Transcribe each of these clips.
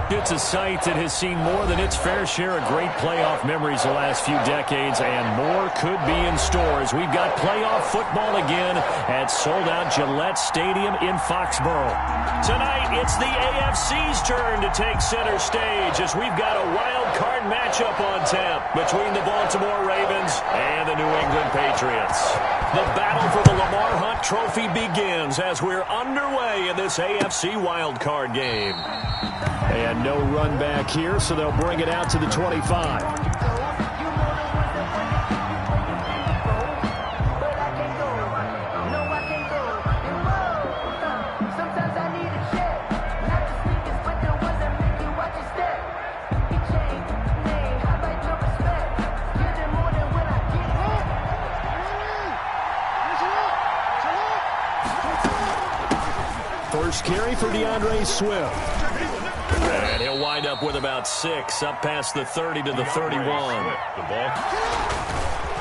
It's a site that has seen more than its fair share of great playoff memories the last few decades, and more could be in store as we've got playoff football again at sold-out Gillette Stadium in Foxborough. Tonight, it's the AFC's turn to take center stage as we've got a wild card matchup on tap between the Baltimore Ravens and the New England Patriots. The battle for the Lamar Hunt Trophy begins as we're underway in this AFC wild card game. And no run back here, so they'll bring it out to the 25. First carry for DeAndre Swift. And he'll wind up with about 6, up past the 30 to the 31.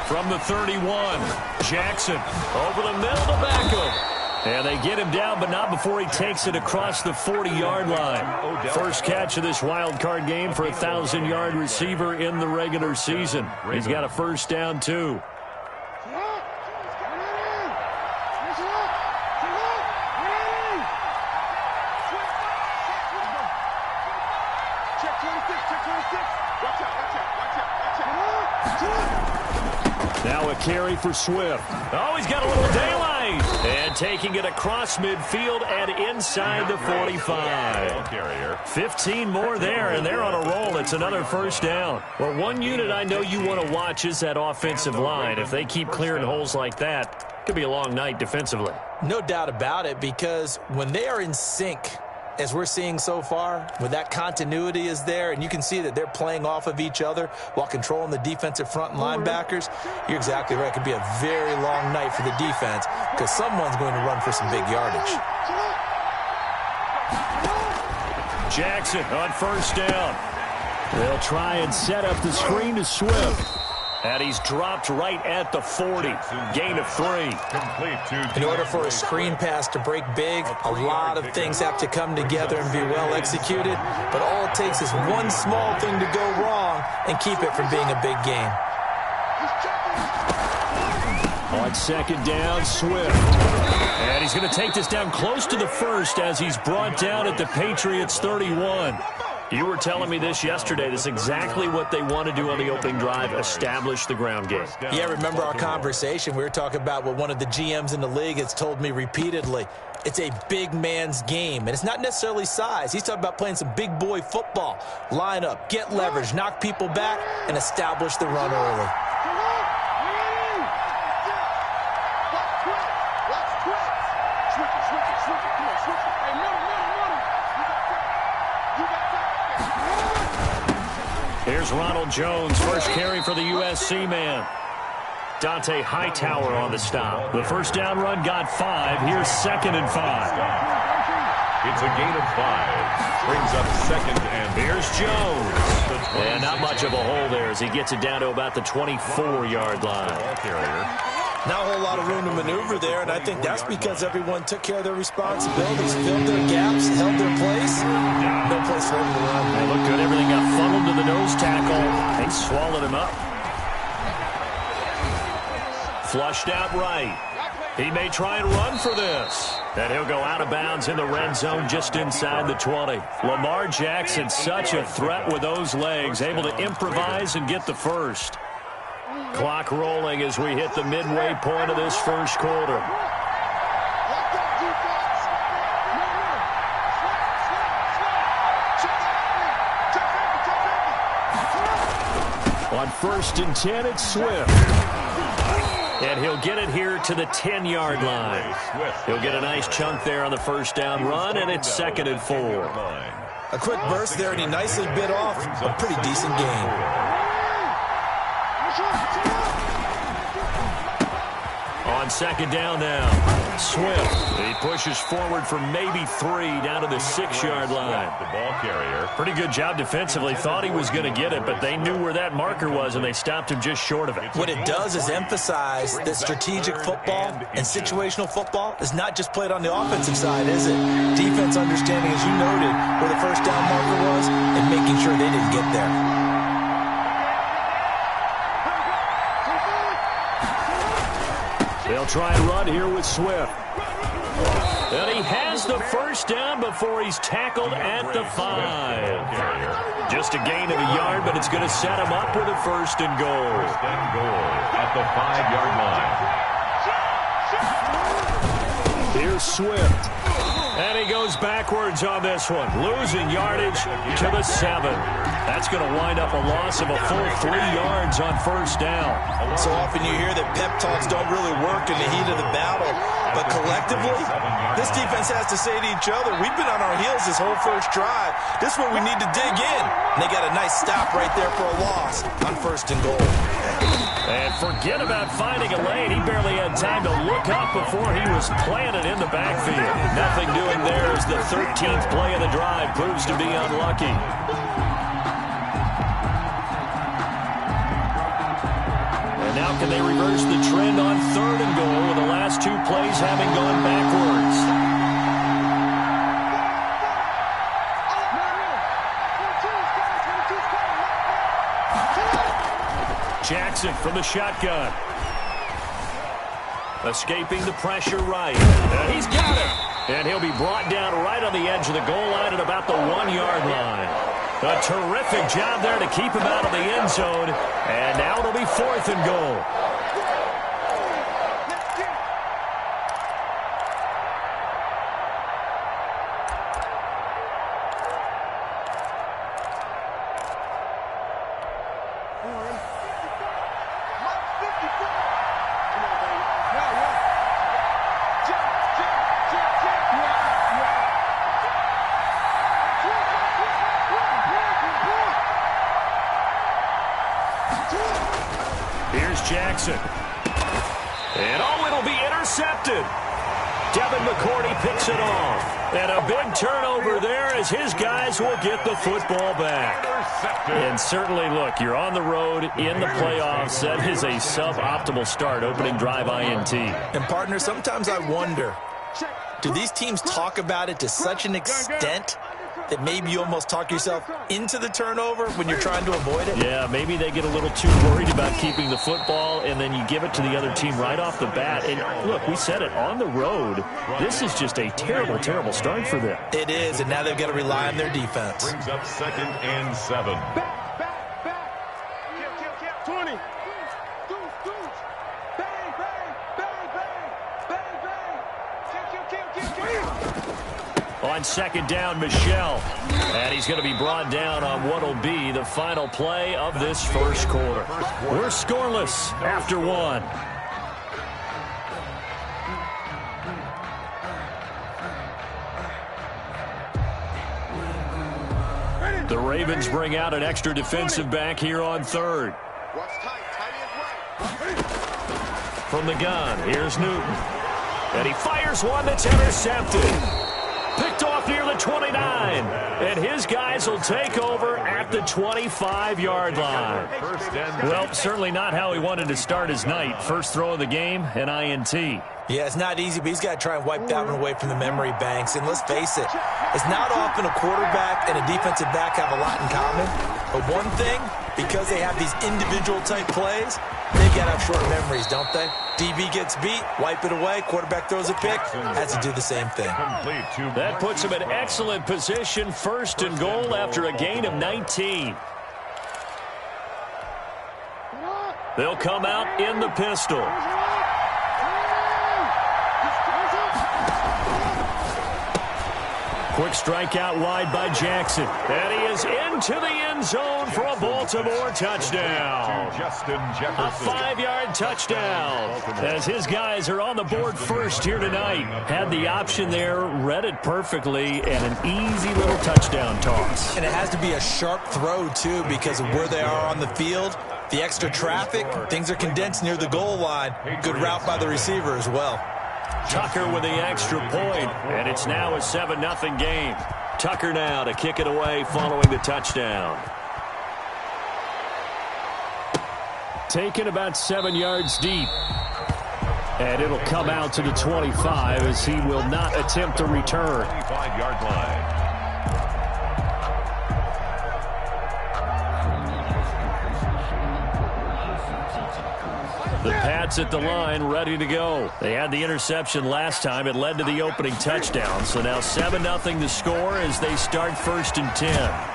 From the 31, Jackson over the middle to Beckham. And they get him down, but not before he takes it across the 40-yard line. First catch of this wild card game for a 1,000-yard receiver in the regular season. He's got a first down, too. Now a carry for Swift. Oh, he's got a little daylight. And taking it across midfield and inside the 45. 15 more there, and they're on a roll. It's another first down. Well, one unit I know you want to watch is that offensive line. If they keep clearing holes like that, it could be a long night defensively. No doubt about it, because when they are in sync, as we're seeing so far, when that continuity is there, and you can see that they're playing off of each other while controlling the defensive front and linebackers, you're exactly right. It could be a very long night for the defense because someone's going to run for some big yardage. Jackson on first down. They'll try and set up the screen to Swift. And he's dropped right at the 40. Gain of 3. In order for a screen pass to break big, a lot of things have to come together and be well executed. But all it takes is one small thing to go wrong and keep it from being a big game. On second down, Swift. And he's going to take this down close to the first as he's brought down at the Patriots' 31. You were telling me this yesterday. This is exactly what they want to do on the opening drive, establish the ground game. Yeah, remember our conversation? We were talking about what one of the GMs in the league has told me repeatedly. It's a big man's game, and it's not necessarily size. He's talking about playing some big boy football. Line up, get leverage, knock people back, and establish the run early. Here's Ronald Jones, first carry for the USC man. Dante Hightower on the stop. The first down run got 5. Here's 2nd and 5. It's a gain of 5. Brings up 2nd and... Here's Jones. And not much of a hole there as he gets it down to about the 24-yard line. Not a whole lot of room to maneuver there, and I think that's because everyone took care of their responsibilities, filled their gaps, held their place. No place for them to run. They look good. Everything got funneled to the nose tackle. They swallowed him up. Flushed out right. He may try and run for this. And he'll go out of bounds in the red zone just inside the 20. Lamar Jackson, such a threat with those legs, able to improvise and get the first. Clock rolling as we hit the midway point of this first quarter. On 1st and 10, it's Swift. And he'll get it here to the 10-yard line. He'll get a nice chunk there on the first down run, and it's 2nd and 4. A quick burst there, and he nicely bit off a pretty decent gain. On second down now. Swift. He pushes forward for maybe 3 down to the 6-yard line. The ball carrier. Pretty good job defensively. Thought he was going to get it, but they knew where that marker was, and they stopped him just short of it. What it does is emphasize that strategic football and situational football is not just played on the offensive side, is it? Defense understanding, as you noted, where the first down marker was and making sure they didn't get there. They'll try and run here with Swift. And he has the first down before he's tackled at the 5. Just a gain of a yard, but it's going to set him up with a first and goal. First and goal at the 5-yard line. Here's Swift. And he goes backwards on this one, losing yardage to the 7. That's going to wind up a loss of a full 3 yards on first down. So often you hear that pep talks don't really work in the heat of the battle, but collectively, this defense has to say to each other, we've been on our heels this whole first drive. This is where we need to dig in. And they got a nice stop right there for a loss on first and goal. And forget about finding a lane. He barely had time to look up before he was planted in the backfield. Nothing doing there as the 13th play of the drive proves to be unlucky. And now can they reverse the trend on third and goal with the last 2 plays having gone backwards? Jackson from the shotgun. Escaping the pressure right. And he's got it. And he'll be brought down right on the edge of the goal line at about the 1-yard line. A terrific job there to keep him out of the end zone. And now it'll be 4th and goal. Jackson. And it'll be intercepted. Devin McCourty picks it off. And a big turnover there as his guys will get the football back. And certainly, look, you're on the road in the playoffs. That is a suboptimal start, opening drive INT. And, partner, sometimes I wonder, do these teams talk about it to such an extent that maybe you almost talk yourself into the turnover when you're trying to avoid it? Yeah, maybe they get a little too worried about keeping the football, and then you give it to the other team right off the bat. And look, we said it, on the road, this is just a terrible, terrible start for them. It is, and now they've got to rely on their defense. Brings up 2nd and 7. 20. On 2nd down, Michelle. And he's going to be brought down on what will be the final play of this first quarter. We're scoreless after 1. The Ravens bring out an extra defensive back here on 3rd. From the gun, here's Newton. And he fires one that's intercepted. Picked off near the 29. And his guys will take over at the 25-yard line. Well, certainly not how he wanted to start his night. First throw of the game, an INT. Yeah, it's not easy, but he's got to try and wipe that one away from the memory banks. And let's face it, it's not often a quarterback and a defensive back have a lot in common. But one thing, because they have these individual-type plays, they've got to have short memories, don't they? DB gets beat, wipe it away, quarterback throws a pick, has to do the same thing. That puts him in excellent position, 1st and goal after a gain of 19. They'll come out in the pistol. Quick strike out wide by Jackson. And he is into the end zone for a Baltimore touchdown. A 5-yard touchdown. As his guys are on the board first here tonight. Had the option there, read it perfectly, and an easy little touchdown toss. And it has to be a sharp throw, too, because of where they are on the field. The extra traffic, things are condensed near the goal line. Good route by the receiver as well. Tucker with the extra point, and it's now a 7-0 game. Tucker now to kick it away following the touchdown. Taken about 7 yards deep. And it'll come out to the 25 as he will not attempt a return. 25-yard line. The Pats at the line, ready to go. They had the interception last time. It led to the opening touchdown. So now 7-0 the score as they start 1st and 10.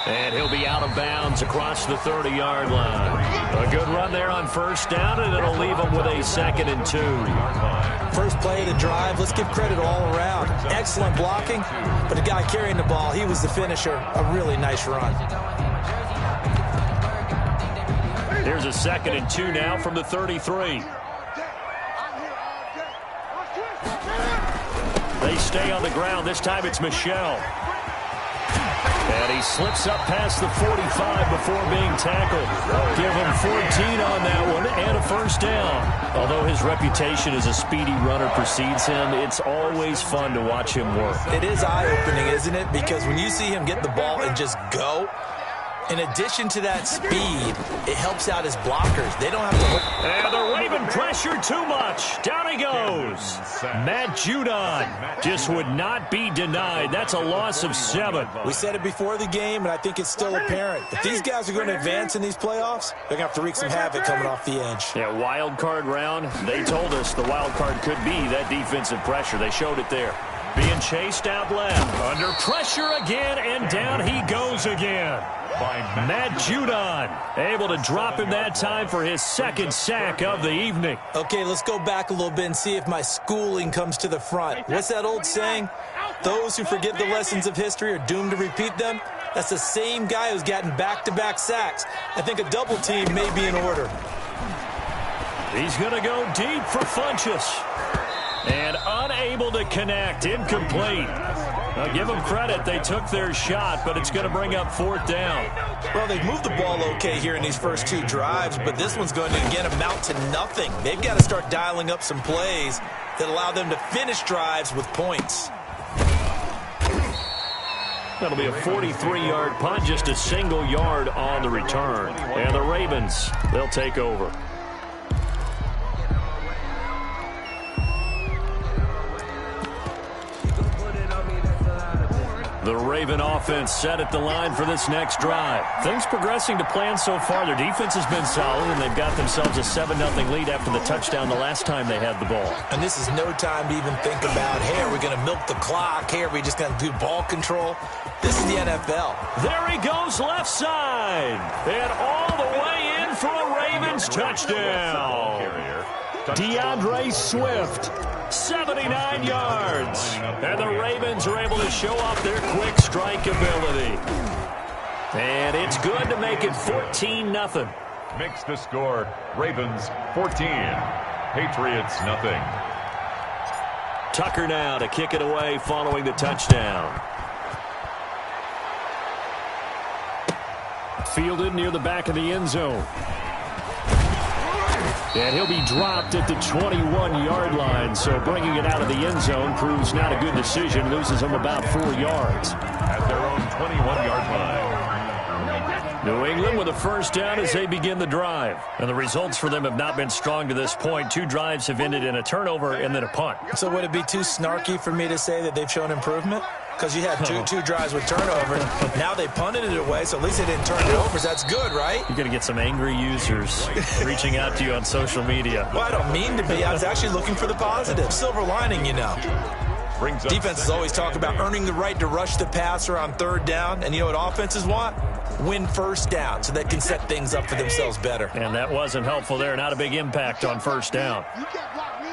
And he'll be out of bounds across the 30-yard line. A good run there on 1st down, and it'll leave them with a 2nd and 2. First play of the drive, let's give credit all around. Excellent blocking, but the guy carrying the ball, he was the finisher. A really nice run. Here's a 2nd and 2 now from the 33. They stay on the ground. This time it's Michel. And he slips up past the 45 before being tackled. Give him 14 on that one and a 1st down. Although his reputation as a speedy runner precedes him, it's always fun to watch him work. It is eye-opening, isn't it? Because when you see him get the ball and just go, in addition to that speed, it helps out his blockers. They don't have to... And the Raven pressure too much. Down he goes. Matt Judon just would not be denied. That's a loss of 7. We said it before the game, and I think it's still apparent. If these guys are going to advance in these playoffs, they're going to have to wreak some havoc coming off the edge. Yeah, wild card round. They told us the wild card could be that defensive pressure. They showed it there. Being chased out left. Under pressure again, and down he goes again. Matt Judon able to drop him that time for his 2nd sack of the evening. Okay, let's go back a little bit and see if my schooling comes to the front. What's that old saying? Those who forget the lessons of history are doomed to repeat them. That's the same guy who's gotten back-to-back sacks. I think a double team may be in order. He's going to go deep for Funchess. And unable to connect. Incomplete. Now, give them credit. They took their shot, but it's going to bring up 4th down. Well, they've moved the ball okay here in these first 2 drives, but this one's going to, again, amount to nothing. They've got to start dialing up some plays that allow them to finish drives with points. That'll be a 43-yard punt, just a single yard on the return. And the Ravens, they'll take over. The Raven offense set at the line for this next drive. Things progressing to plan so far. Their defense has been solid, and they've got themselves a 7-0 lead after the touchdown the last time they had the ball. And this is no time to even think about, hey, are we going to milk the clock? Hey, are we just going to do ball control? This is the NFL. There he goes left side. And all the way in for a Ravens touchdown. DeAndre Swift. 79 yards. And the Ravens are able to show off their quick strike ability. And it's good to make it 14-0. Makes the score Ravens 14, Patriots nothing. Tucker now to kick it away following the touchdown. Fielded near the back of the end zone. And he'll be dropped at the 21-yard line, so bringing it out of the end zone proves not a good decision. Loses him about 4 yards. At their own 21-yard line. New England with a 1st down as they begin the drive. And the results for them have not been strong to this point. 2 drives have ended in a turnover and then a punt. So would it be too snarky for me to say that they've shown improvement? Because you had two drives with turnover. Now they punted it away, so at least they didn't turn it over. So that's good, right? You're going to get some angry users reaching out to you on social media. Well, I don't mean to be. I was actually looking for the positive. Silver lining, you know. Defenses always talk about earning the right to rush the passer on 3rd down. And you know what offenses want? Win 1st down so they can set things up for themselves better. And that wasn't helpful there. Not a big impact on 1st down. You can't block me.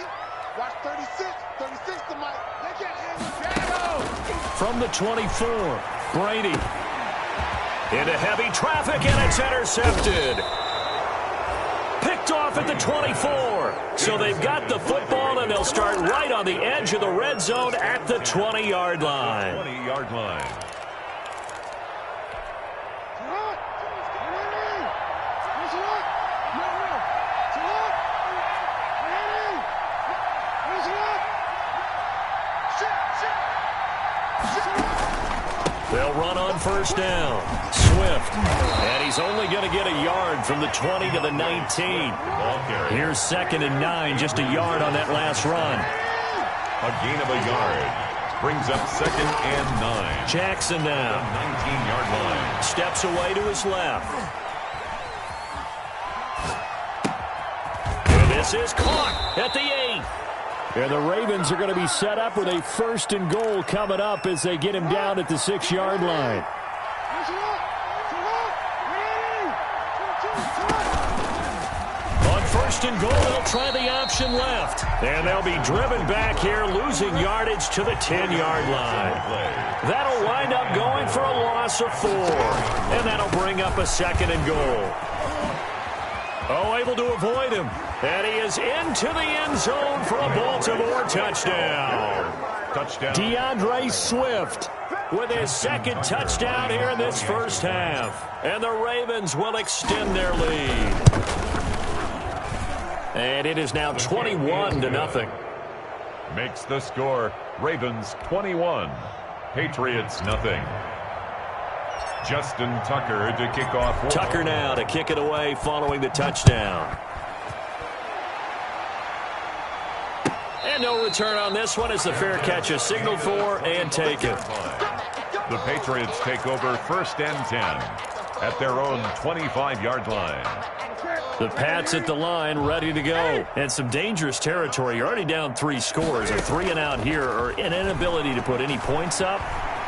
Watch 36 to Mike. They can't handle. From the 24, Brady. Into heavy traffic, and it's intercepted. Picked off at the 24. So they've got the football, and they'll start right on the edge of the red zone at the 20-yard line. 20-yard line. first down. Swift. And he's only going to get a yard from the 20 to the 19. Here's 2nd and 9, just a yard on that last run. A gain of a yard. Brings up 2nd and 9. Jackson now. 19-yard line. Steps away to his left. And this is caught at the 8. And the Ravens are going to be set up with a 1st and goal coming up as they get him down at the 6-yard line. On 1st and goal, they'll try the option left. And they'll be driven back here, losing yardage to the 10-yard line. That'll wind up going for a loss of 4. And that'll bring up a 2nd and goal. Oh, able to avoid him. And he is into the end zone for a Baltimore touchdown. DeAndre Swift with his 2nd touchdown here in this first half. And the Ravens will extend their lead. And it is now 21-0. Makes the score. Ravens 21. Patriots nothing. Justin Tucker to kick off. Tucker now to kick it away following the touchdown. And no return on this one as the fair catch is signaled for and taken. The Patriots take over 1st and 10 at their own 25-yard line. The Pats at the line, ready to go. And some dangerous territory. You're already down 3 scores. A 3-and-out here, or an inability to put any points up.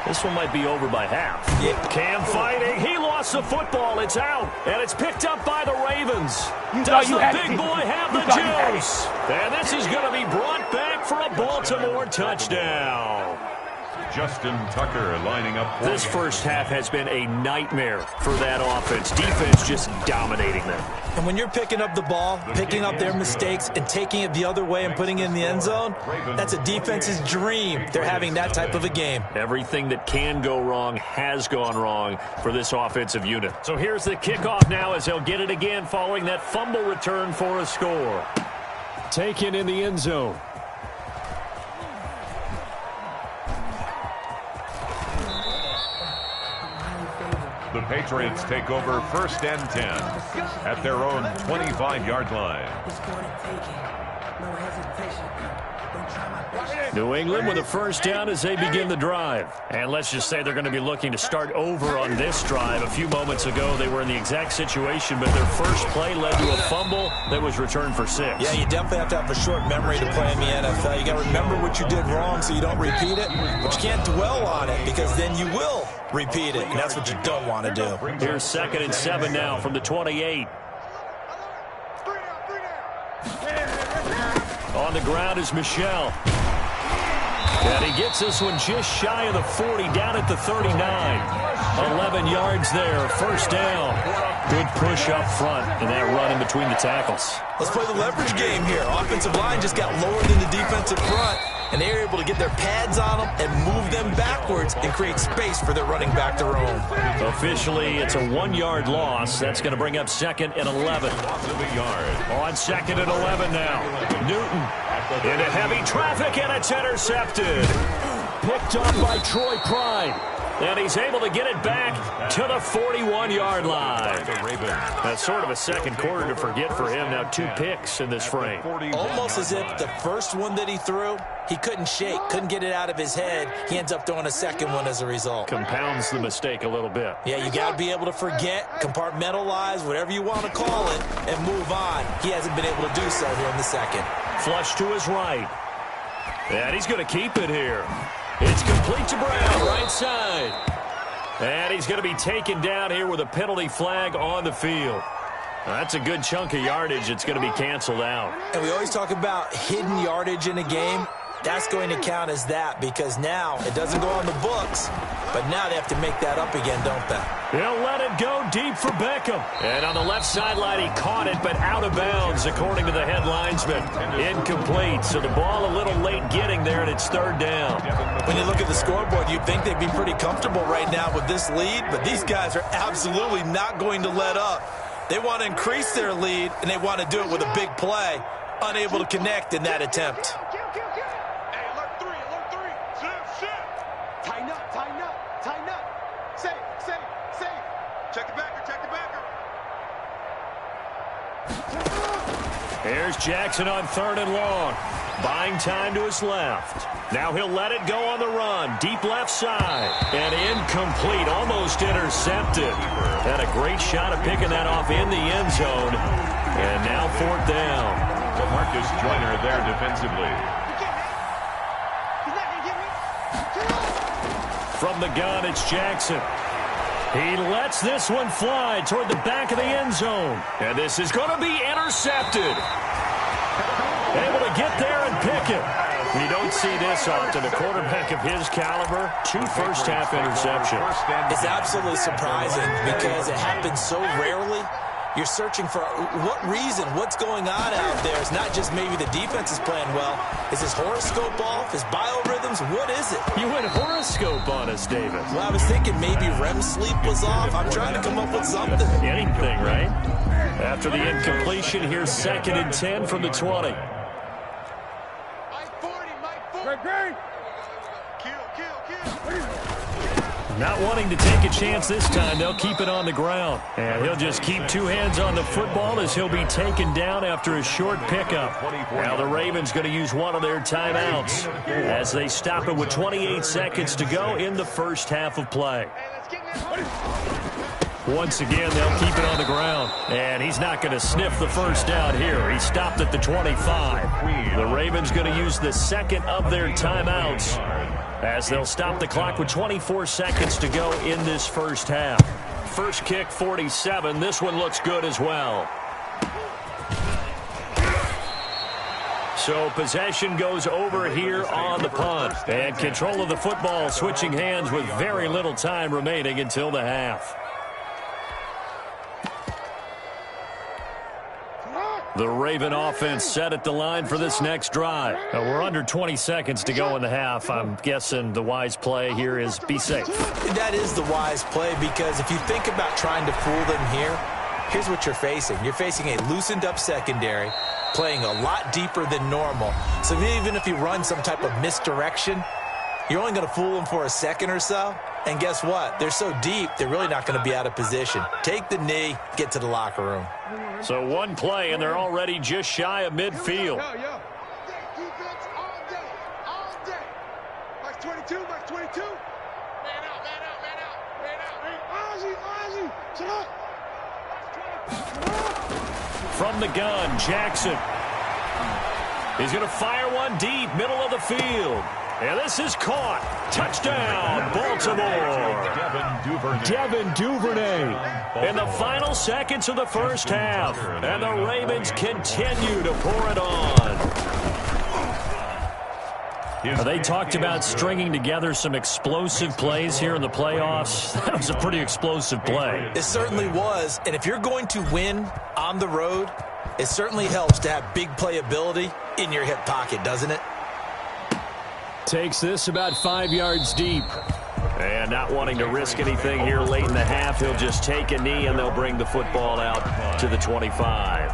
This one might be over by half. Cam fighting. He lost the football. It's out. And it's picked up by the Ravens. Does the big boy have the juice? And this is going to be brought back for a Baltimore touchdown. Justin Tucker lining up. This first half has been a nightmare for that offense. Defense just dominating them. And when you're picking up the ball, picking up their mistakes, and taking it the other way and putting it in the end zone, that's a defense's dream. They're having that type of a game. Everything that can go wrong has gone wrong for this offensive unit. So here's the kickoff now as they'll get it again following that fumble return for a score. Taken in the end zone. The Patriots take over 1st and 10 at their own 25-yard line. New England with a first down as they begin the drive. And let's just say they're going to be looking to start over on this drive. A few moments ago, they were in the exact situation, but their first play led to a fumble that was returned for 6. Yeah, you definitely have to have a short memory to play in the NFL. You got to remember what you did wrong so you don't repeat it, but you can't dwell on it because then you will repeat it, and that's what you don't want to do. Here's 2nd and 7 now from the 28. On the ground is Michel. And he gets this one just shy of the 40, down at the 39. 11 yards there, first down. Good push up front, and that run in between the tackles. Let's play the leverage game here. Offensive line just got lower than the defensive front, and they were able to get their pads on them and move them backwards and create space for their running back to roam. Officially, it's a 1-yard loss. That's going to bring up 2nd and 11. On 2nd and 11 now. Newton into heavy traffic, and it's intercepted. Picked up by Troy Pride. And he's able to get it back to the 41-yard line. That's sort of a second quarter to forget for him. Now 2 picks in this frame. Almost as if the first one that he threw, he couldn't shake, couldn't get it out of his head. He ends up throwing a second one as a result. Compounds the mistake a little bit. Yeah, you got to be able to forget, compartmentalize, whatever you want to call it, and move on. He hasn't been able to do so here in the second. Flush to his right. And he's going to keep it here. It's complete to Brown, right side. And he's going to be taken down here with a penalty flag on the field. That's a good chunk of yardage. It's going to be canceled out. And we always talk about hidden yardage in a game. That's going to count as that because now it doesn't go on the books, but now they have to make that up again, don't they? He'll let it go deep for Beckham. And on the left sideline, he caught it, but out of bounds, according to the head linesman. Incomplete, so the ball a little late getting there, and it's 3rd down. When you look at the scoreboard, you'd think they'd be pretty comfortable right now with this lead, but these guys are absolutely not going to let up. They want to increase their lead, and they want to do it with a big play. Unable to connect in that attempt. Here's Jackson on 3rd and long. Buying time to his left. Now he'll let it go on the run. Deep left side. And incomplete. Almost intercepted. Had a great shot of picking that off in the end zone. And now 4th down. Marcus Joyner there defensively. From the gun, it's Jackson. He lets this one fly toward the back of the end zone. And this is going to be intercepted. Able to get there and pick it. You don't see this often. A quarterback of his caliber, 2 first-half interceptions. It's absolutely surprising because it happens so rarely. You're searching for what reason, what's going on out there. It's not just maybe the defense is playing well. Is his horoscope off? His biorhythms? What is it? You went horoscope on us, David. Well, I was thinking maybe REM sleep was off. I'm trying to come up with something. Anything, right? After the incompletion, here's 2nd and 10 from the 20. Not wanting to take a chance this time, they'll keep it on the ground. And he'll just keep 2 hands on the football as he'll be taken down after a short pickup. Now the Ravens going to use one of their timeouts as they stop it with 28 seconds to go in the first half of play. Once again, they'll keep it on the ground. And he's not going to sniff the first down here. He stopped at the 25. The Ravens going to use the 2nd of their timeouts as they'll stop the clock with 24 seconds to go in this first half. First kick, 47. This one looks good as well. So possession goes over here on the punt. And control of the football switching hands with very little time remaining until the half. The Raven offense set at the line for this next drive. We're under 20 seconds to go in the half. I'm guessing the wise play here is be safe. That is the wise play because if you think about trying to fool them here, here's what you're facing. You're facing a loosened up secondary, playing a lot deeper than normal. So even if you run some type of misdirection, you're only going to fool them for a second or so. And guess what? They're so deep, they're really not going to be out of position. Take the knee, get to the locker room. So one play, and they're already just shy of midfield. Defense all day. All day. Max 22, Max 22. Man out, man out, man out, man out. Hey, Ozzy, shut up. From the gun, Jackson. He's going to fire one deep, middle of the field. And this is caught. Touchdown, Baltimore. Devin Duvernay in the final seconds of the first half. And the Ravens continue to pour it on. They talked about stringing together some explosive plays here in the playoffs. That was a pretty explosive play. It certainly was. And if you're going to win on the road, it certainly helps to have big playability in your hip pocket, doesn't it? Takes this about 5 yards deep. And not wanting to risk anything here late in the half, he'll just take a knee and they'll bring the football out to the 25.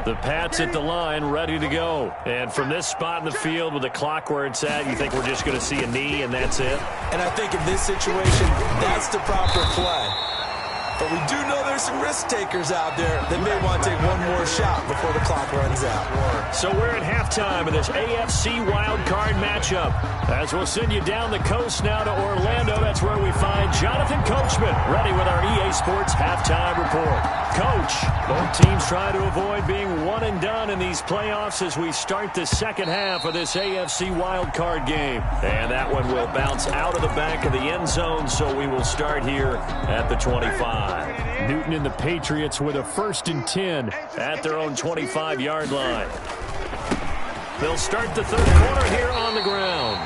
The Pats at the line, ready to go. And from this spot in the field with the clock where it's at, you think we're just going to see a knee and that's it? And I think in this situation, that's the proper play. But we do know there's some risk takers out there that may want to take one more shot before the clock runs out. So we're at halftime of this AFC wildcard matchup. As we'll send you down the coast now to Orlando, that's where we find Jonathan Coachman ready with our EA Sports halftime report. Coach, both teams try to avoid being one and done in these playoffs as we start the second half of this AFC wildcard game. And that one will bounce out of the back of the end zone, so we will start here at the 25. Newton and the Patriots with a 1st and 10 at their own 25-yard line. They'll start the third quarter here on the ground.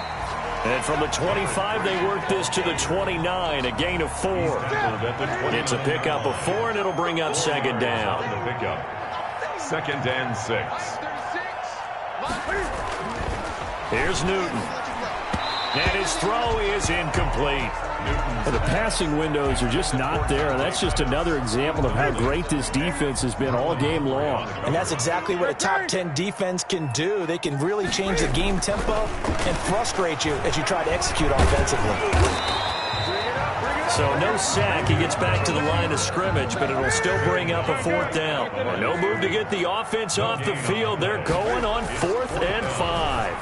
And from the 25, they work this to the 29, a gain of 4. It's a pickup of 4, and it'll bring up 2nd down. 2nd and 6. Here's Newton. And his throw is incomplete. The passing windows are just not there, and that's just another example of how great this defense has been all game long. And that's exactly what a top 10 defense can do. They can really change the game tempo and frustrate you as you try to execute offensively. So no sack. He gets back to the line of scrimmage, but it'll still bring up a 4th down. No move to get the offense off the field. They're going on 4th and 5.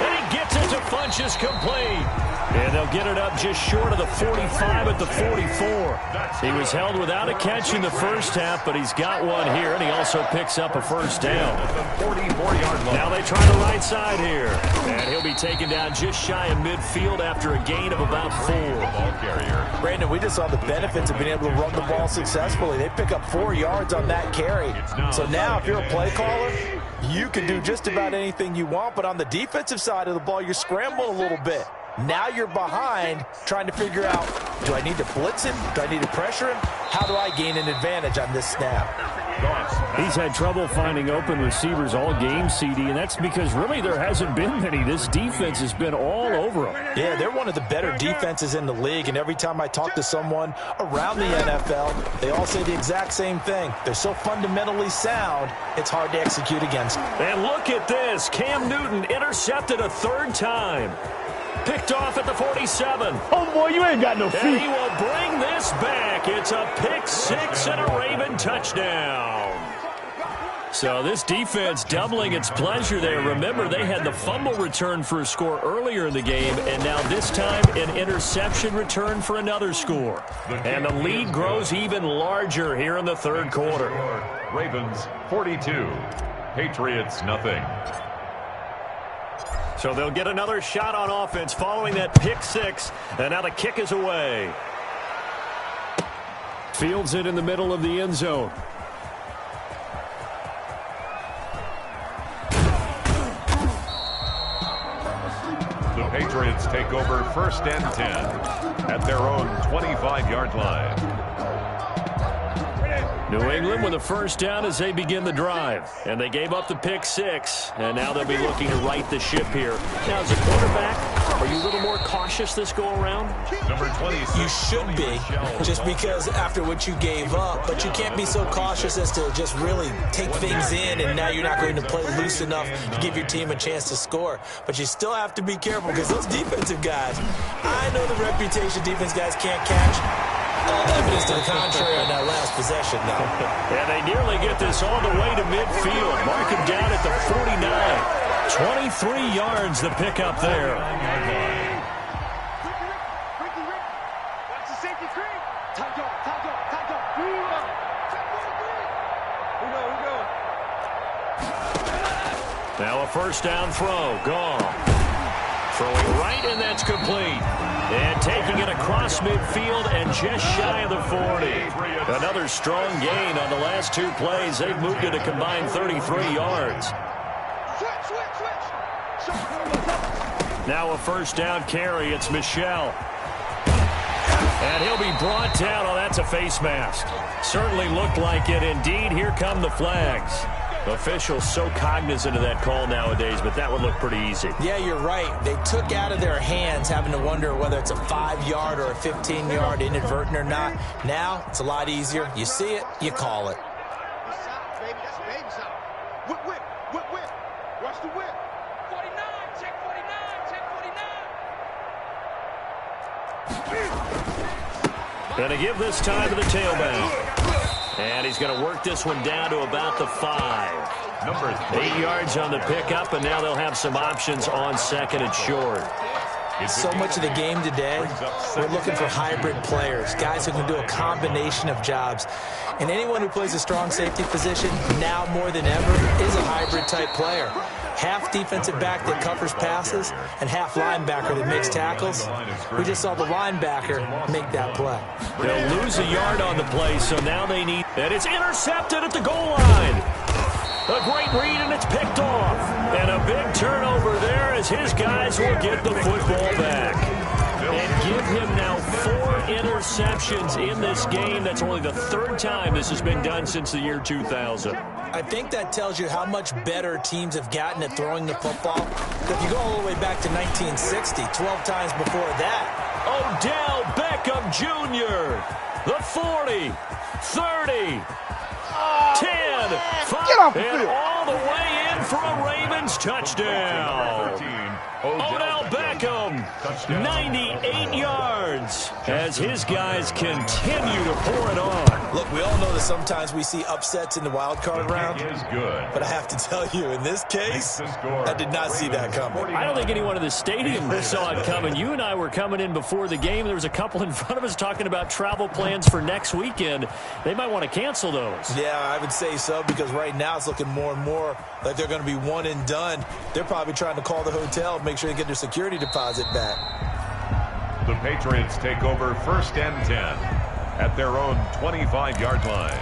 And he gets it to Funchess complete. And they'll get it up just short of the 45 at the 44. He was held without a catch in the first half, but he's got one here, and he also picks up a 1st down. Now they try the right side here. And he'll be taken down just shy of midfield after a gain of about 4. Brandon, we just saw the benefits of being able to run the ball successfully. They pick up 4 yards on that carry. So now if you're a play caller, you can do just about anything you want, but on the defensive side of the ball, you're scrambling a little bit. Now you're behind trying to figure out, do I need to blitz him? Do I need to pressure him? How do I gain an advantage on this snap? He's had trouble finding open receivers all game, CD, and that's because really there hasn't been many. This defense has been all over him. Yeah, they're one of the better defenses in the league, and every time I talk to someone around the NFL, they all say the exact same thing. They're so fundamentally sound, it's hard to execute against them. And look at this. Cam Newton intercepted a 3rd time. Picked off at the 47. Oh, boy, you ain't got no feet. And he will bring this back. It's a pick 6 and a Raven touchdown. So this defense doubling its pleasure there. Remember, they had the fumble return for a score earlier in the game, and now this time an interception return for another score. And the lead grows even larger here in the 3rd quarter. Ravens 42, Patriots nothing. So they'll get another shot on offense following that pick 6, and now the kick is away. Fields it in the middle of the end zone. The Patriots take over 1st and 10 at their own 25-yard line. New England with a 1st down as they begin the drive. And they gave up the pick 6, and now they'll be looking to right the ship here. Now, as a quarterback, are you a little more cautious this go-around? Number 20. You should be, just because after what you gave up, but you can't be so cautious as to just really take things in, and now you're not going to play loose enough to give your team a chance to score. But you still have to be careful, because those defensive guys, I know the reputation defense guys can't catch. All evidence to the contrary on that last possession, though. And they nearly get this all the way to midfield. Mark him down at the 49. 23 yards the pickup there. Watch the safety cream. Top dog, top dog, top dog. We go. Now a 1st down throw. Gone. Throwing right, and that's complete. And taking it across midfield and just shy of the 40. Another strong gain on the last 2 plays. They've moved it a combined 33 yards. Now a 1st down carry. It's Michel. And he'll be brought down. Oh, that's a face mask. Certainly looked like it. Indeed, here come the flags. Officials so cognizant of that call nowadays, but that would look pretty easy. Yeah, you're right. They took out of their hands having to wonder whether it's a 5-yard or a 15-yard inadvertent or not. Now, it's a lot easier. You see it, you call it. That's baby sound. Whip, whip, whip, whip. Watch the whip. 49, check 49, check 49. Going to give this time to the tailback. And he's going to work this one down to about the 5. Number 8 yards on the pickup, and now they'll have some options on 2nd and short. So much of the game today, we're looking for hybrid players, guys who can do a combination of jobs. And anyone who plays a strong safety position, now more than ever, is a hybrid-type player. Half defensive back that covers passes and half linebacker that makes tackles. We just saw the linebacker make that play. They'll lose a yard on the play, so now they need... And it's intercepted at the goal line. A great read, and it's picked off. And a big turnover there as his guys will get the football back. And give him now 4 interceptions in this game. That's only the 3rd time this has been done since the year 2000. I think that tells you how much better teams have gotten at throwing the football. If you go all the way back to 1960, 12 times before that. Odell Beckham Jr., the 40, 30, 10, 5, Get off the and field. all the way in for a Ravens touchdown. Odell Beckham, 98 yards, as his guys continue to pour it on. Look, we all know that sometimes we see upsets in the wild card round. Is good. But I have to tell you, in this case, I did not see that coming. I don't think anyone in the stadium saw it coming. You and I were coming in before the game. There was a couple in front of us talking about travel plans for next weekend. They might want to cancel those. Yeah, I would say so, because right now it's looking more and more like they're going to be one and done. They're probably trying to call the hotel, make sure they get their security deposit back. The Patriots take over 1st and 10 at their own 25-yard line.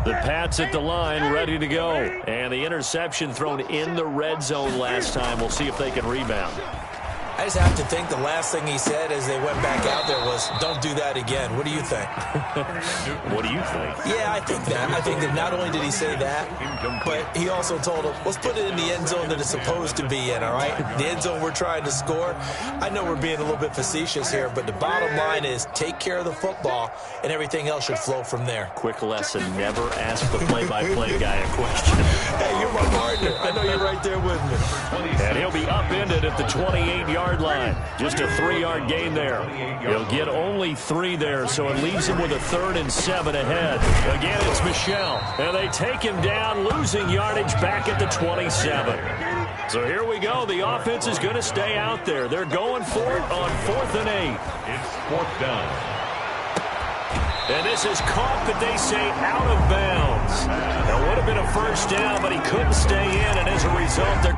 The Pats at the line, ready to go. And the interception thrown in the red zone last time. We'll see if they can rebound. I just have to think the last thing he said as they went back out there was, don't do that again. What do you think? What do you think? Yeah, I think that. I think that not only did he say that, but he also told him, let's put it in the end zone that it's supposed to be in, all right? The end zone we're trying to score. I know we're being a little bit facetious here, but the bottom line is take care of the football, and everything else should flow from there. Quick lesson, never ask the play-by-play guy a question. Hey, you're my partner. I know you're right there with me. And he'll be upended at the 28-yard line. Just a 3-yard gain there. He'll get only 3 there, so it leaves him with a 3rd and 7 ahead. Again, it's Michel. And they take him down, losing yardage back at the 27. So here we go. The offense is going to stay out there. They're going for it on 4th and 8. It's 4th down. And this is caught, but they say out of bounds. That would have been a 1st down, but he couldn't stay in, and as a result, they're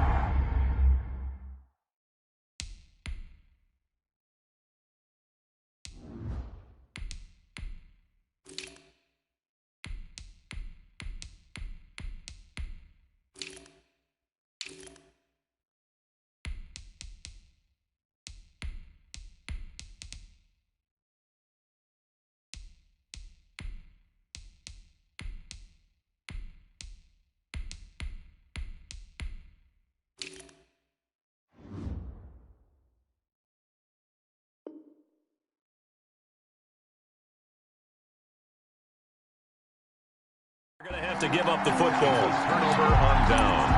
going to have to give up the football. Turnover on downs.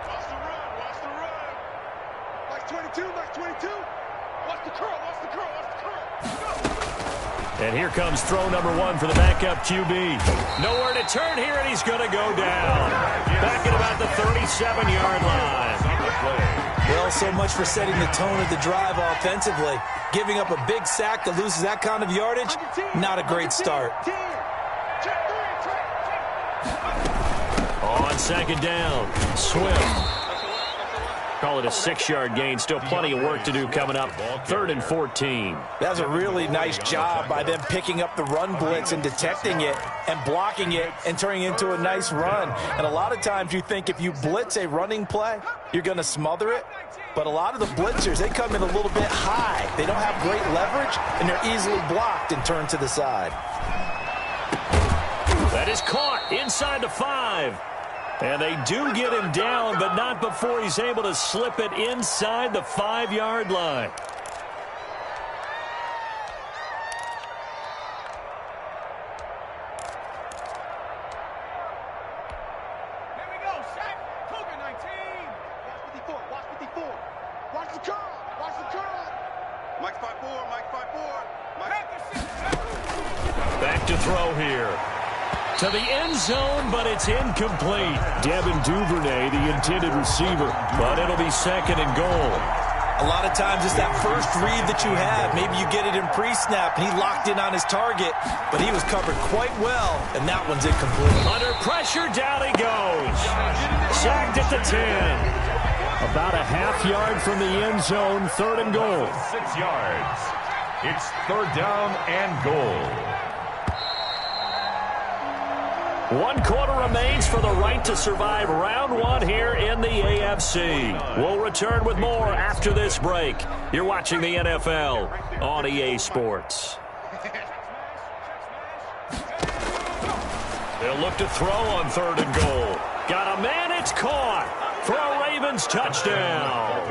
Watch the run. Watch 22, watch 22. Watch the curl, watch the curl, watch the curl. And here comes throw number 1 for the backup QB. Nowhere to turn here, and he's going to go down. Back at about the 37-yard line. Well, so much for setting the tone of the drive offensively. Giving up a big sack that loses that kind of yardage, not a great start. On 2nd down, Swift. Call it a 6-yard gain. Still plenty of work to do coming up. 3rd and 14. That's a really nice job by them picking up the run blitz and detecting it and blocking it and turning it into a nice run. And a lot of times you think if you blitz a running play, you're going to smother it. But a lot of the blitzers, they come in a little bit high. They don't have great leverage, and they're easily blocked and turned to the side. That is caught inside the 5. And they do get him down, but not before he's able to slip it inside the 5-yard line. Here we go, Shaq. Cougar 19. Watch 54, watch 54. Watch the curl, watch the curl. Mike 5-4, Mike 5-4. Back to throw here. To the end zone, but it's incomplete. Devin Duvernay, the intended receiver, but it'll be 2nd and goal. A lot of times it's that first read that you have. Maybe you get it in pre-snap, and he locked in on his target, but he was covered quite well, and that one's incomplete. Under pressure, down he goes. Sacked at the 10. About a half yard from the end zone, 3rd and goal. 6 yards. It's 3rd down and goal. 1 quarter remains for the right to survive round 1 here in the AFC. We'll return with more after this break. You're watching the NFL on EA Sports. They'll look to throw on 3rd and goal. Got a man, it's caught for a Ravens touchdown.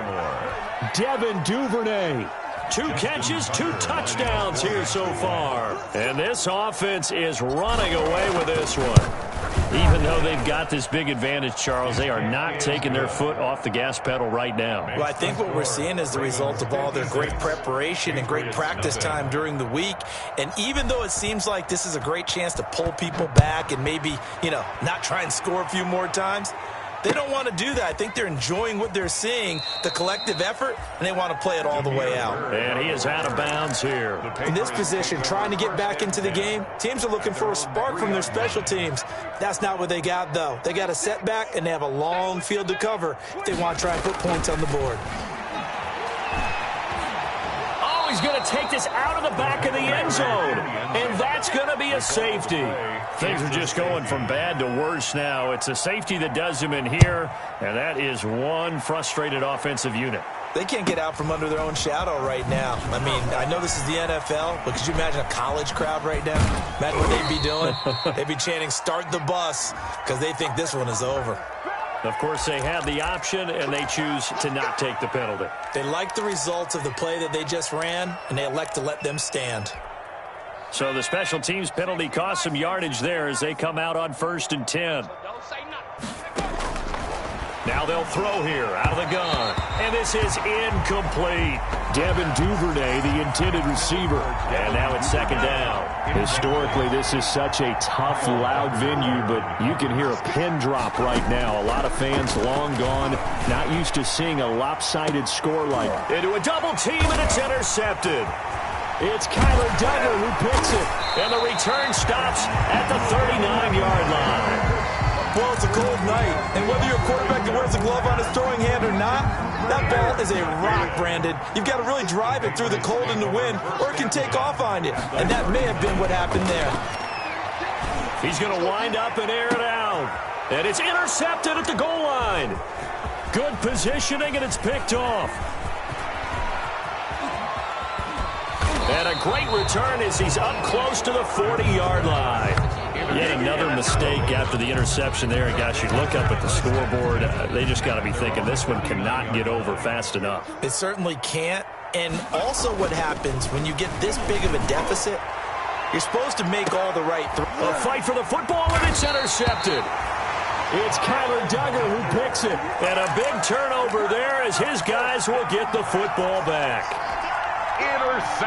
Devin Duvernay. 2 catches, 2 touchdowns here so far. And this offense is running away with this one. Even though they've got this big advantage, Charles, they are not taking their foot off the gas pedal right now. Well, I think what we're seeing is the result of all their great preparation and great practice time during the week. And even though it seems like this is a great chance to pull people back and maybe, not try and score a few more times, they don't want to do that. I think they're enjoying what they're seeing, the collective effort, and they want to play it all the way out. And he is out of bounds here. In this position, trying to get back into the game, teams are looking for a spark from their special teams. That's not what they got, though. They got a setback, and they have a long field to cover if they want to try and put points on the board. Oh, he's going to take this out of the back of the end zone, and that's going to be a safety. Things are just going from bad to worse now. It's a safety that does him in here, and that is one frustrated offensive unit. They can't get out from under their own shadow right now. I mean, I know this is the NFL, but could you imagine a college crowd right now? Imagine what they'd be doing. They'd be chanting, "Start the bus," because they think this one is over. Of course, they have the option, and they choose to not take the penalty. They like the results of the play that they just ran, and they elect to let them stand. So the special teams penalty cost some yardage there as they come out on 1st and 10. Now they'll throw here out of the gun. And this is incomplete. Devin Duvernay, the intended receiver. And now it's 2nd down. Historically, this is such a tough, loud venue, but you can hear a pin drop right now. A lot of fans long gone, not used to seeing a lopsided score like that. Into a double team, and it's intercepted. It's Kyler Duggar who picks it. And the return stops at the 39-yard line. Well, it's a cold night, and whether you're a quarterback that wears a glove on his throwing hand or not, that ball is a rock, Brandon. You've got to really drive it through the cold and the wind, or it can take off on you. And that may have been what happened there. He's going to wind up and air it out. And it's intercepted at the goal line. Good positioning, and it's picked off. And a great return as he's up close to the 40-yard line. Yet another mistake after the interception there. And guys, you look up at the scoreboard, they just got to be thinking this one cannot get over fast enough. It certainly can't. And also what happens when you get this big of a deficit, you're supposed to make all the right throws. A fight for the football, and it's intercepted. It's Kyler Duggar who picks it. And a big turnover there as his guys will get the football back.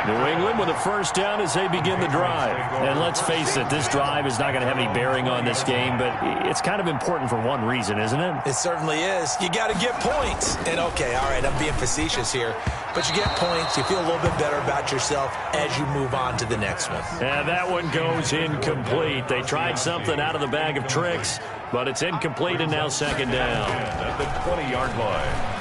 New England with a 1st down as they begin the drive. And let's face it, this drive is not going to have any bearing on this game, but it's kind of important for one reason, isn't it? It certainly is. You got to get points. And okay, all right, I'm being facetious here, but you get points, you feel a little bit better about yourself as you move on to the next one. And that one goes incomplete. They tried something out of the bag of tricks, but it's incomplete, and now 2nd down. At the 20-yard line.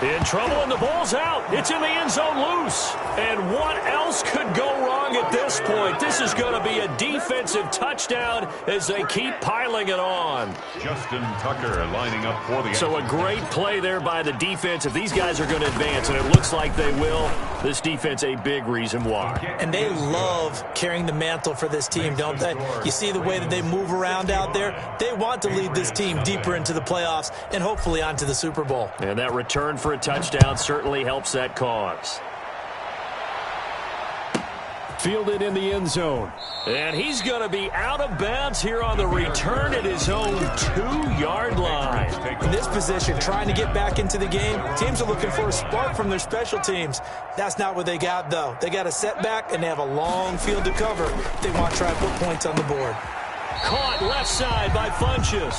In trouble, and the ball's out. It's in the end zone loose. And what else could go wrong at this point? This is going to be a defensive touchdown as they keep piling it on. Justin Tucker lining up for the... So a great play there by the defense. If these guys are going to advance, and it looks like they will, this defense a big reason why. And they love carrying the mantle for this team, don't they? You see the way that they move around out there? They want to lead this team deeper into the playoffs and hopefully onto the Super Bowl. And that return for a touchdown certainly helps that cause. Fielded in the end zone. And he's going to be out of bounds here on the return at his own 2-yard line. In this position, trying to get back into the game, teams are looking for a spark from their special teams. That's not what they got, though. They got a setback, and they have a long field to cover if they want to try and put points on the board. Caught left side by Funchess.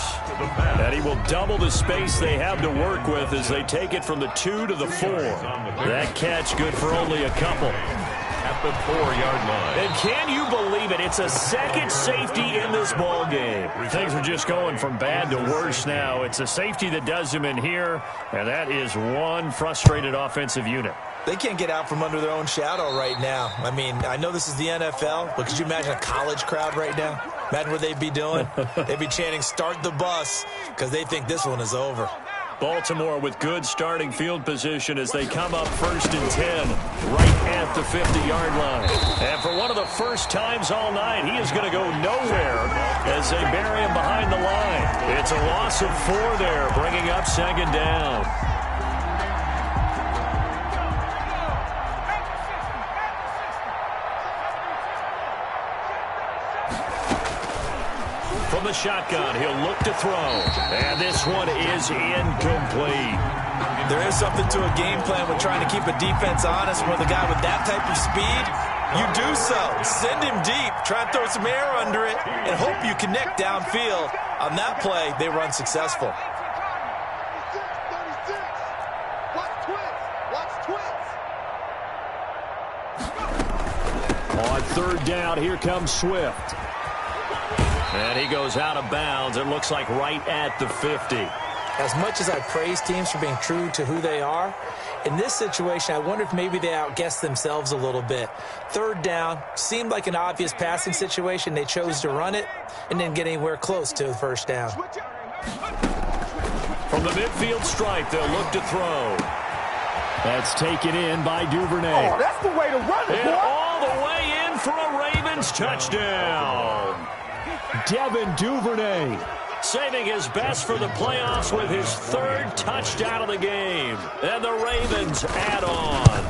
And he will double the space they have to work with as they take it from the 2 to the 4. That catch good for only a couple. At the 4-yard line. And can you believe it? It's a second safety in this ball game. Things are just going from bad to worse now. It's a safety that does them in here, and that is one frustrated offensive unit. They can't get out from under their own shadow right now. I mean, I know this is the NFL, but could you imagine a college crowd right now? Imagine what they'd be doing. They'd be chanting, "Start the bus," because they think this one is over. Baltimore with good starting field position as they come up 1st and 10, right at the 50-yard line. And for one of the first times all night, he is going to go nowhere as they bury him behind the line. It's a loss of 4 there, bringing up 2nd down. From the shotgun, he'll look to throw. And this one is incomplete. There is something to a game plan with trying to keep a defense honest with a guy with that type of speed. You do so. Send him deep. Try and throw some air under it and hope you connect downfield. On that play, they run successful. 36. Watch twins. On third down, here comes Swift. And he goes out of bounds. It looks like right at the 50. As much as I praise teams for being true to who they are, in this situation, I wonder if maybe they outguessed themselves a little bit. Third down seemed like an obvious passing situation. They chose to run it and didn't get anywhere close to the first down. From the midfield stripe, they'll look to throw. That's taken in by Duvernay. Oh, that's the way to run it, And boy. all the way in for a Ravens touchdown. Devin Duvernay saving his best for the playoffs with his third touchdown of the game. And the Ravens add on.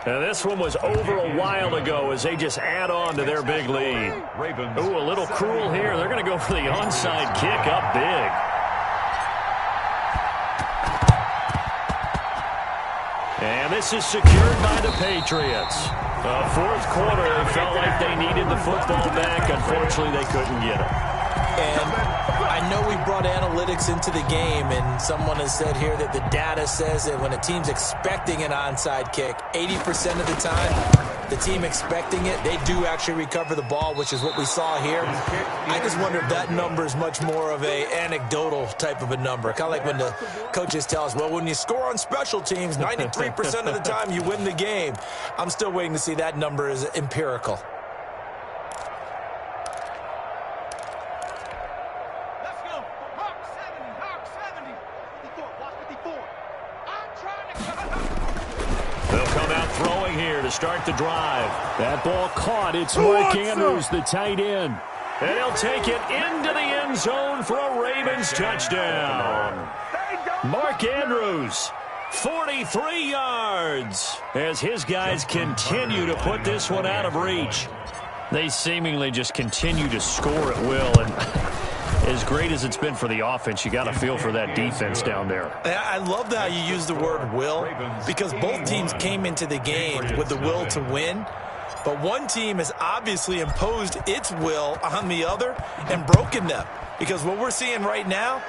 And this one was over a while ago as they just add on to their big lead. Ravens. Ooh, a little cruel here. They're going to go for the onside kick up big. And this is secured by the Patriots. Fourth quarter, they felt like they needed the football back. Unfortunately, they couldn't get it. And I know we brought analytics into the game, and someone has said here that the data says that when a team's expecting an onside kick, 80% of the time, the team expecting it, they do actually recover the ball, which is what we saw here. I just wonder if that number is much more of a anecdotal type of a number. Kind of like when the coaches tell us, well, when you score on special teams, 93% of the time you win the game. I'm still waiting to see that number is empirical. To start the drive. That ball caught. It's Mark Andrews, the tight end. And he'll take it into the end zone for a Ravens touchdown. Mark Andrews, 43 yards, as his guys continue to put this one out of reach. They seemingly just continue to score at will, and as great as it's been for the offense, you got to feel for that defense down there. I love how you use the word will, because both teams came into the game with the will to win. But one team has obviously imposed its will on the other and broken them. Because what we're seeing right now,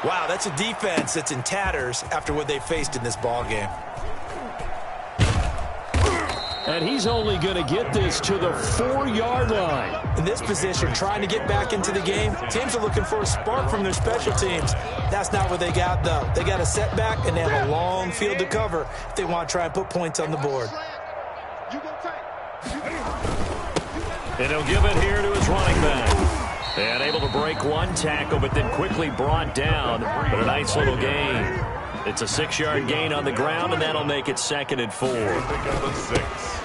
wow, that's a defense that's in tatters after what they faced in this ball game. And he's only going to get this to the 4-yard line. In this position, trying to get back into the game, teams are looking for a spark from their special teams. That's not what they got, though. They got a setback, and they have a long field to cover if they want to try and put points on the board. And he'll give it here to his running back. And able to break one tackle, but then quickly brought down. But a nice little gain. It's a 6-yard gain on the ground, and that'll make it 2nd and 4.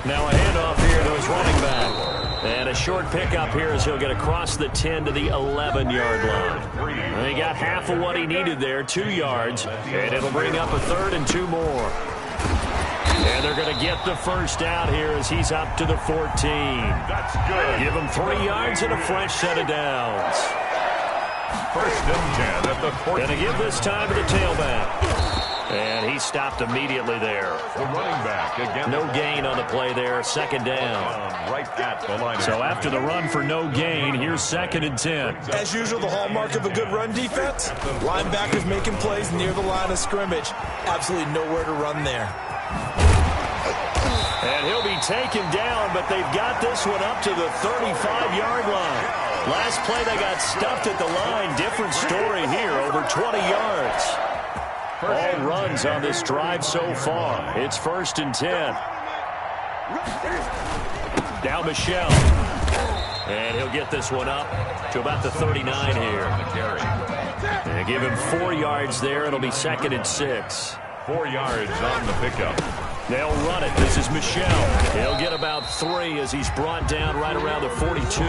Now a handoff here to his running back. And a short pickup here as he'll get across the 10 to the 11-yard line. And he got half of what he needed there, 2 yards. And it'll bring up a 3rd and 2 more. And they're going to get the first down here as he's up to the 14. That's good. Give him 3 yards and a fresh set of downs. 1st and 10 at the 14. Going to give this time to the tailback. And he stopped immediately there. The running back again. No gain on the play there, 2nd down. Right at the line. So after the run for no gain, here's 2nd and 10. As usual, the hallmark of a good run defense, linebackers making plays near the line of scrimmage. Absolutely nowhere to run there. And he'll be taken down, but they've got this one up to the 35-yard line. Last play, they got stuffed at the line. Different story here, over 20 yards. All runs on this drive so far. It's 1st and 10. Now Michelle. And he'll get this one up to about the 39 here. And give him 4 yards there. It'll be 2nd and 6. 4 yards on the pickup. They'll run it. This is Michel. He'll get about 3 as he's brought down right around the 42.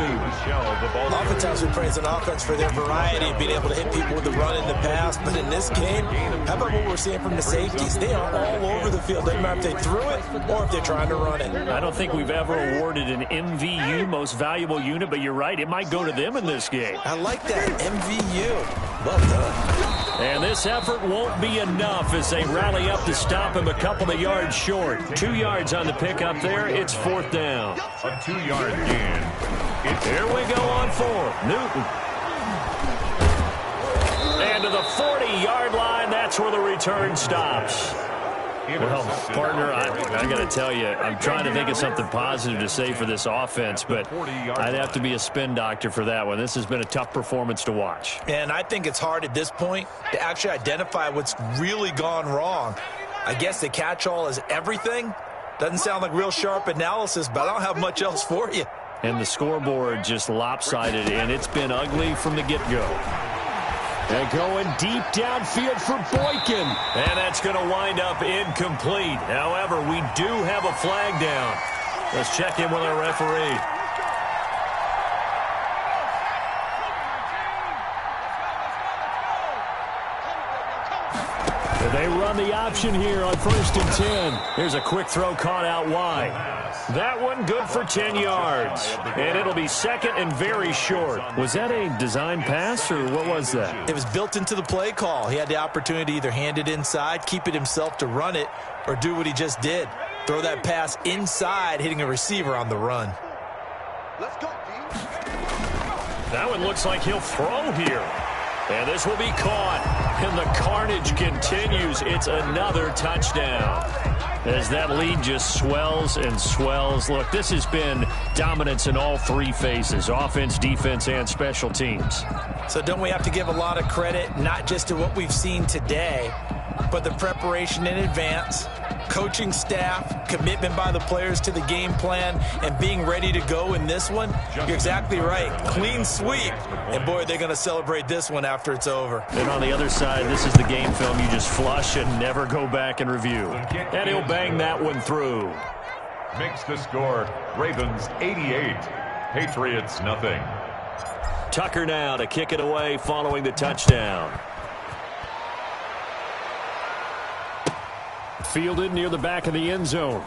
Oftentimes we praise an offense for their variety of being able to hit people with the run and the pass, but in this game, how about what we're seeing from the safeties? They are all over the field. Doesn't matter if they threw it or if they're trying to run it. I don't think we've ever awarded an MVU, most valuable unit, but you're right, it might go to them in this game. I like that, MVU. Well done. And this effort won't be enough as they rally up to stop him a couple of yards short. 2 yards on the pickup there. It's 4th down. A 2-yard gain. Here we go on 4th. Newton. And to the 40-yard line, that's where the return stops. Well, partner, I got to tell you, I'm trying to think of something positive to say for this offense, but I'd have to be a spin doctor for that one. This has been a tough performance to watch. And I think it's hard at this point to actually identify what's really gone wrong. I guess the catch-all is everything. Doesn't sound like real sharp analysis, but I don't have much else for you. And the scoreboard just lopsided, and it's been ugly from the get-go. And going deep downfield for Boykin. And that's going to wind up incomplete. However, we do have a flag down. Let's check in with our referee. They run the option here on 1st and 10. Here's a quick throw caught out wide. That one good for 10 yards. And it'll be 2nd and very short. Was that a design pass or what was that? It was built into the play call. He had the opportunity to either hand it inside, keep it himself to run it, or do what he just did. Throw that pass inside, hitting a receiver on the run. Let's go, D. That one looks like he'll throw here. And this will be caught. And the carnage continues. It's another touchdown. As that lead just swells and swells. Look, this has been dominance in all 3 phases. Offense, defense, and special teams. So don't we have to give a lot of credit, not just to what we've seen today, but the preparation in advance, coaching staff, commitment by the players to the game plan, and being ready to go in this one? You're exactly right. Clean sweep. And, boy, they're going to celebrate this one after it's over. And on the other side, this is the game film you just flush and never go back and review. And he'll bang that one through. Makes the score Ravens 88, Patriots nothing. Tucker now to kick it away following the touchdown. Fielded near the back of the end zone.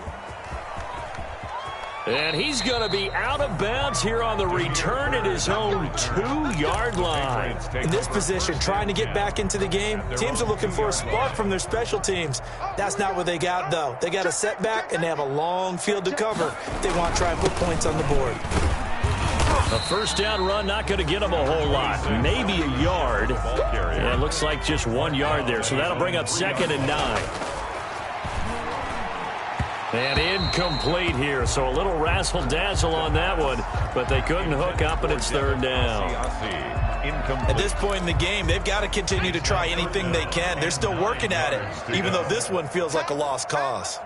And he's going to be out of bounds here on the return at his own 2-yard line. In this position, trying to get back into the game, teams are looking for a spark from their special teams. That's not what they got, though. They got a setback, and they have a long field to cover if they want to try and put points on the board. A 1st down run, not going to get them a whole lot. Maybe a yard. And it looks like just 1 yard there. So that'll bring up 2nd and 9. And incomplete here, so a little razzle-dazzle on that one, but they couldn't hook up, and it's 3rd down. At this point in the game, they've got to continue to try anything they can. They're still working at it, even though this one feels like a lost cause.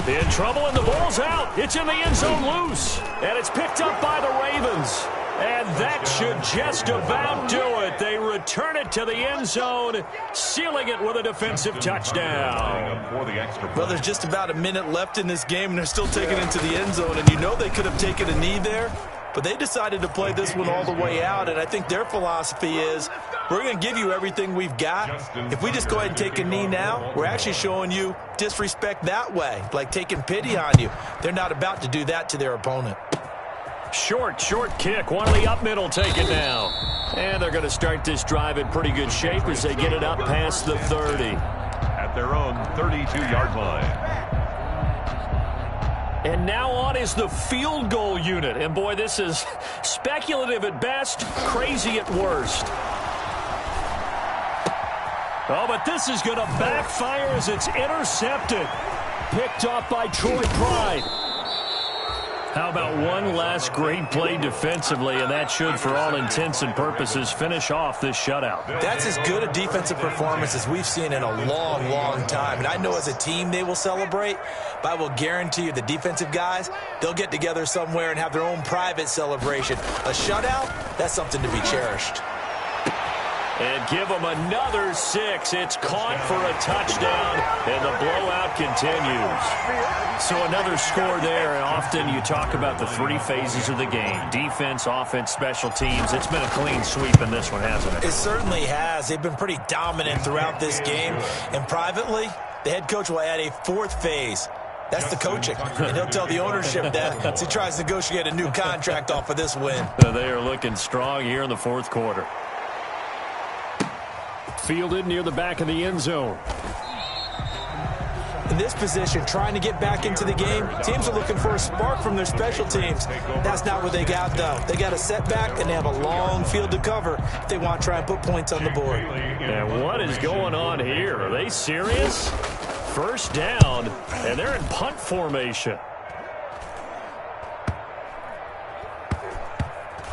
In trouble, and the ball's out. It's in the end zone loose, and it's picked up by the Ravens. And that should just about do it. They return it to the end zone, sealing it with a defensive touchdown. Well, there's just about a minute left in this game, and they're still taking it into the end zone. And you know they could have taken a knee there, but they decided to play this one all the way out. And I think their philosophy is, we're going to give you everything we've got. If we just go ahead and take a knee now, we're actually showing you disrespect that way, like taking pity on you. They're not about to do that to their opponent. Short kick. One of the up middle taken down. And they're going to start this drive in pretty good shape as they get it up past the 30. At their own 32-yard line. And now on is the field goal unit. And, boy, this is speculative at best, crazy at worst. Oh, but this is going to backfire as it's intercepted. Picked off by Troy Pride. How about one last great play defensively, and that should, for all intents and purposes, finish off this shutout. That's as good a defensive performance as we've seen in a long, long time. And I know as a team they will celebrate, but I will guarantee you the defensive guys, they'll get together somewhere and have their own private celebration. A shutout, that's something to be cherished. And give them another 6. It's caught for a touchdown, and the blowout continues. So another score there, and often you talk about the 3 phases of the game. Defense, offense, special teams. It's been a clean sweep in this one, hasn't it? It certainly has. They've been pretty dominant throughout this game. And privately, the head coach will add a 4th phase. That's the coaching. And he'll tell the ownership that as he tries to negotiate a new contract off of this win. They are looking strong here in the 4th quarter. Fielded near the back of the end zone. In this position, trying to get back into the game, teams are looking for a spark from their special teams. That's not what they got, though. They got a setback, and they have a long field to cover if they want to try and put points on the board. And what is going on here? Are they serious? First down, and they're in punt formation.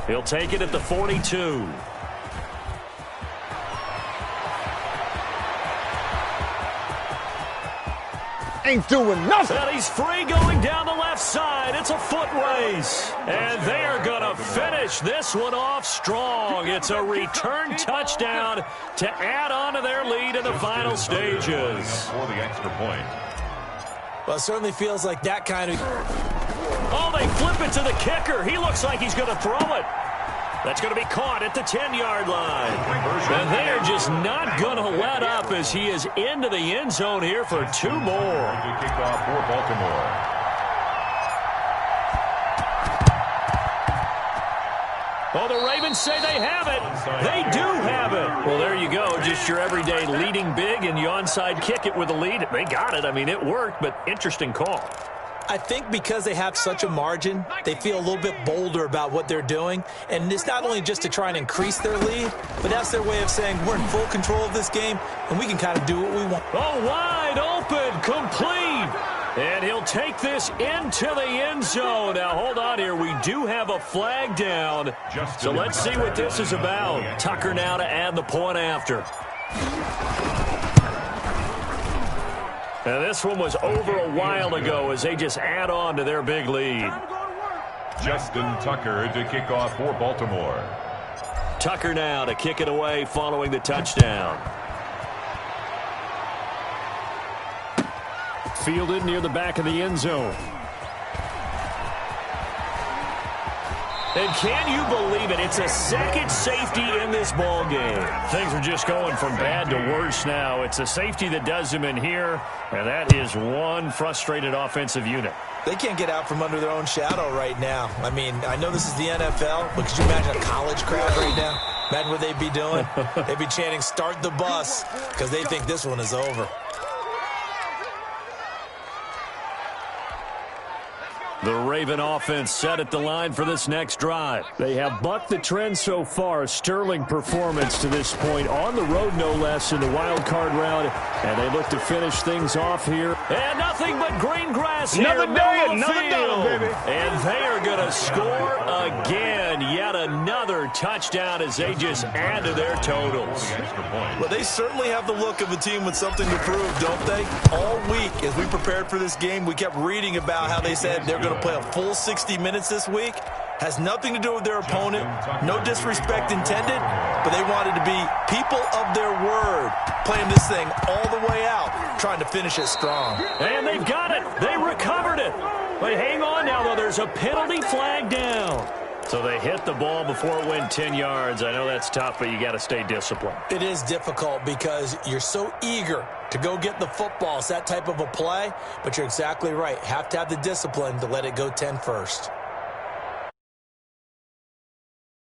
He'll take it at the 42. Ain't doing nothing. And he's free going down the left side. It's a foot race. And they are going to finish this one off strong. It's a return touchdown to add on to their lead in the final stages. For the extra point. Well, it certainly feels like that kind of... Oh, they flip it to the kicker. He looks like he's going to throw it. That's going to be caught at the 10-yard line. And they're just not going to let up as he is into the end zone here for 2 more. Kickoff for Baltimore. Oh, the Ravens say they have it. They do have it. Well, there you go. Just your everyday leading big, and you onside kick it with a lead. They got it. I mean, it worked, but interesting call. I think because they have such a margin, they feel a little bit bolder about what they're doing. And it's not only just to try and increase their lead, but that's their way of saying we're in full control of this game, and we can kind of do what we want. Oh, wide open, complete. And he'll take this into the end zone. Now, hold on here. We do have a flag down. So let's see what this is about. Tucker now to add the point after. Now, this one was over a while ago as they just add on to their big lead. Justin Tucker to kick off for Baltimore. Tucker now to kick it away following the touchdown. Fielded near the back of the end zone. And can you believe it? It's a second safety in this ball game. Things are just going from bad to worse now. It's a safety that does them in here, and that is one frustrated offensive unit. They can't get out from under their own shadow right now. I mean, I know this is the NFL, but could you imagine a college crowd right now? Imagine what they'd be doing. They'd be chanting, "Start the bus," because they think this one is over. The Raven offense set at the line for this next drive. They have bucked the trend so far. A sterling performance to this point. On the road, no less, in the wild card round. And they look to finish things off here. And nothing but green grass here. Another day, another dollar, baby. And they are going to score again. Yet another touchdown as they just add to their totals. Well, they certainly have the look of a team with something to prove, don't they? All week, as we prepared for this game, we kept reading about how they said they're going to play a full 60 minutes this week. Has nothing to do with their opponent. No disrespect intended, but they wanted to be people of their word, playing this thing all the way out, trying to finish it strong. And they've got it. They recovered it. But hang on now, though. There's a penalty flag down. So they hit the ball before it went 10 yards. I know that's tough, but you got to stay disciplined. It is difficult because you're so eager to go get the football. It's that type of a play, but you're exactly right. Have to have the discipline to let it go 10 first.